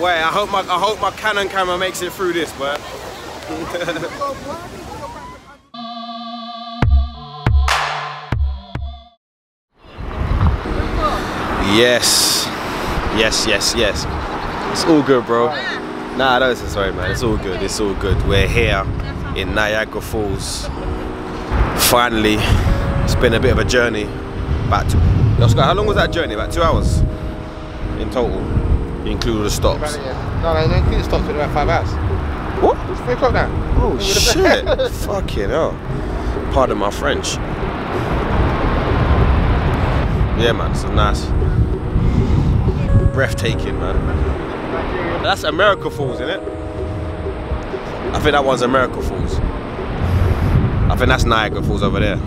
Wait, I hope my Canon camera makes it through this, but. Yes. Yes, yes, yes. It's all good, bro. Nah, don't say sorry, man. It's all good. It's all good. We're here in Niagara Falls. Finally, it's been a bit of a journey. Yo, Scott, how long was that journey? About 2 hours in total, including the stops. No, no, including the stops. It's about 5 hours. What? It's 3 o'clock now. Oh shit! Fucking hell. Pardon my French. Yeah, man. It's nice. Breathtaking, man. That's America Falls, isn't it? I think that one's America Falls. I think that's Niagara Falls over there.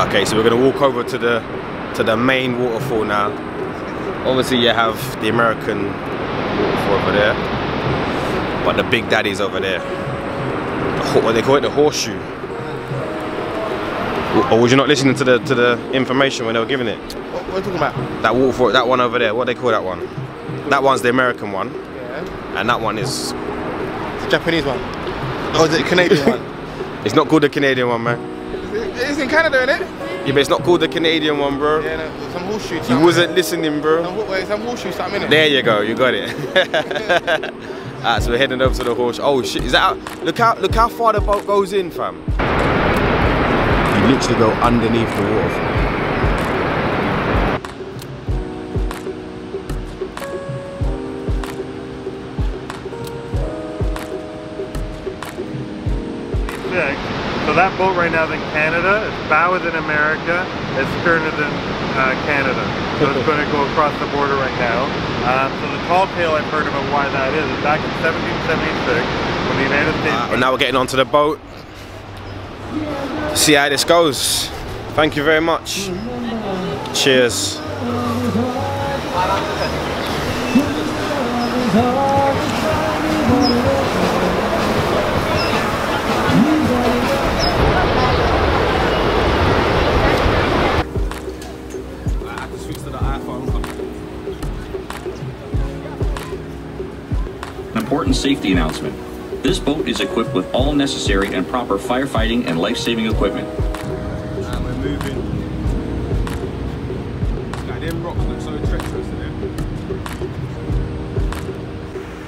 Okay, so we're gonna walk over to the main waterfall now. Obviously, you have the American waterfall over there, but the Big Daddy's over there. What they call it, the horseshoe. Or was you not listening to the information when they were giving it? What are you talking about? That waterfall, that one over there. What do they call that one? That one's the American one. Yeah. And that one is the Japanese one. Or is it the Canadian one? It's not called the Canadian one, man. It's in Canada, isn't it? Yeah, but it's not called the Canadian one, bro. Yeah, no, some horseshoe. You wasn't listening, bro. Some horseshoe something in it. There you go, you got it. Alright, so we're heading over to the horse. Oh shit, is that look how far the boat goes in, fam. You literally go underneath the waterfall. So that boat right now is in Canada, its bow is in America, its stern is in Canada. So it's going to go across the border right now. So the tall tale I've heard about why that is back in 1776 when the United States... Now we're getting onto the boat. See how this goes. Thank you very much. Cheers. Important safety announcement. This boat is equipped with all necessary and proper firefighting and life-saving equipment. And we're moving. Like, them rocks look so treacherous in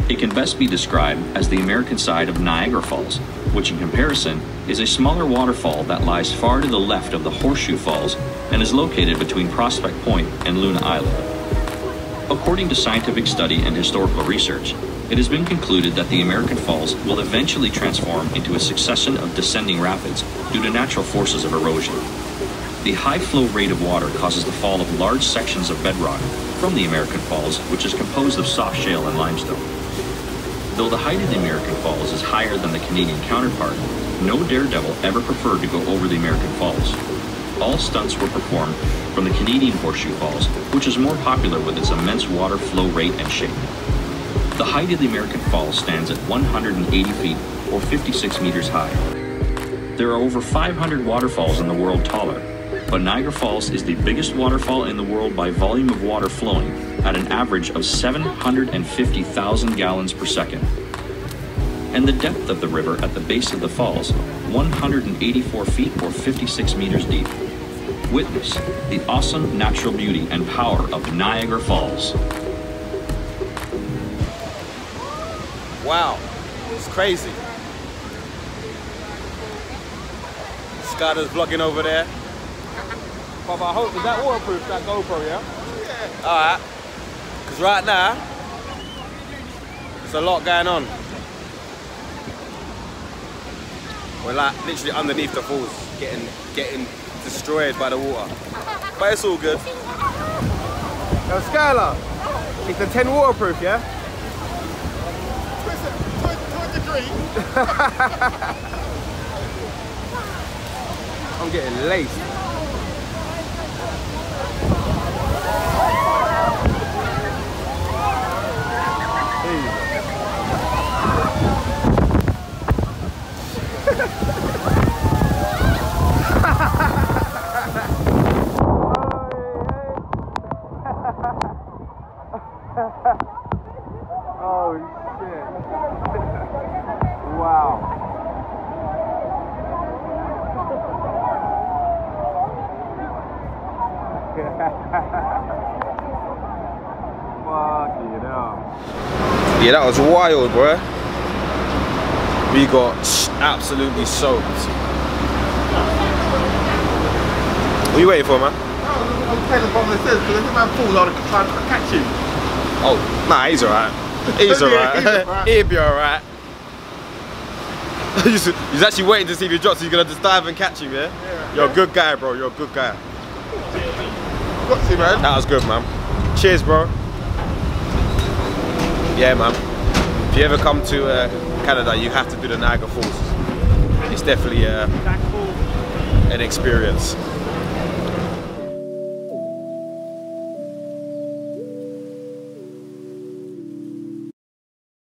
it. It can best be described as the American side of Niagara Falls, which in comparison is a smaller waterfall that lies far to the left of the Horseshoe Falls and is located between Prospect Point and Luna Island. According to scientific study and historical research, it has been concluded that the American Falls will eventually transform into a succession of descending rapids due to natural forces of erosion. The high flow rate of water causes the fall of large sections of bedrock from the American Falls, which is composed of soft shale and limestone. Though the height of the American Falls is higher than the Canadian counterpart, no daredevil ever preferred to go over the American Falls. All stunts were performed from the Canadian Horseshoe Falls, which is more popular with its immense water flow rate and shape. The height of the American Falls stands at 180 feet or 56 meters high. There are over 500 waterfalls in the world taller, but Niagara Falls is the biggest waterfall in the world by volume of water flowing at an average of 750,000 gallons per second. And the depth of the river at the base of the falls, 184 feet or 56 meters deep. Witness the awesome natural beauty and power of Niagara Falls. Wow, it's crazy. Skyler's vlogging over there. Papa, I hope, is that waterproof, that GoPro, yeah? Yeah. Alright. Because right now, there's a lot going on. We're like literally underneath the falls, getting destroyed by the water. But it's all good. Now Skyler, is the 10 waterproof, yeah? I'm getting laced. Wow. Fucking hell. Yeah, that was wild, bro. We got absolutely soaked. What are you waiting for, man? I'm playing the bottom of the stairs because if man falls, I'll try to catch him. Oh, nah, he's alright. He's alright. He'll be alright. He's actually waiting to see if he drops, so he's gonna just dive and catch him, yeah? You're a good guy, bro. You're a good guy. Got to, man. That was good, man. Cheers, bro. Yeah, man. If you ever come to Canada, you have to do the Niagara Falls. It's definitely an experience.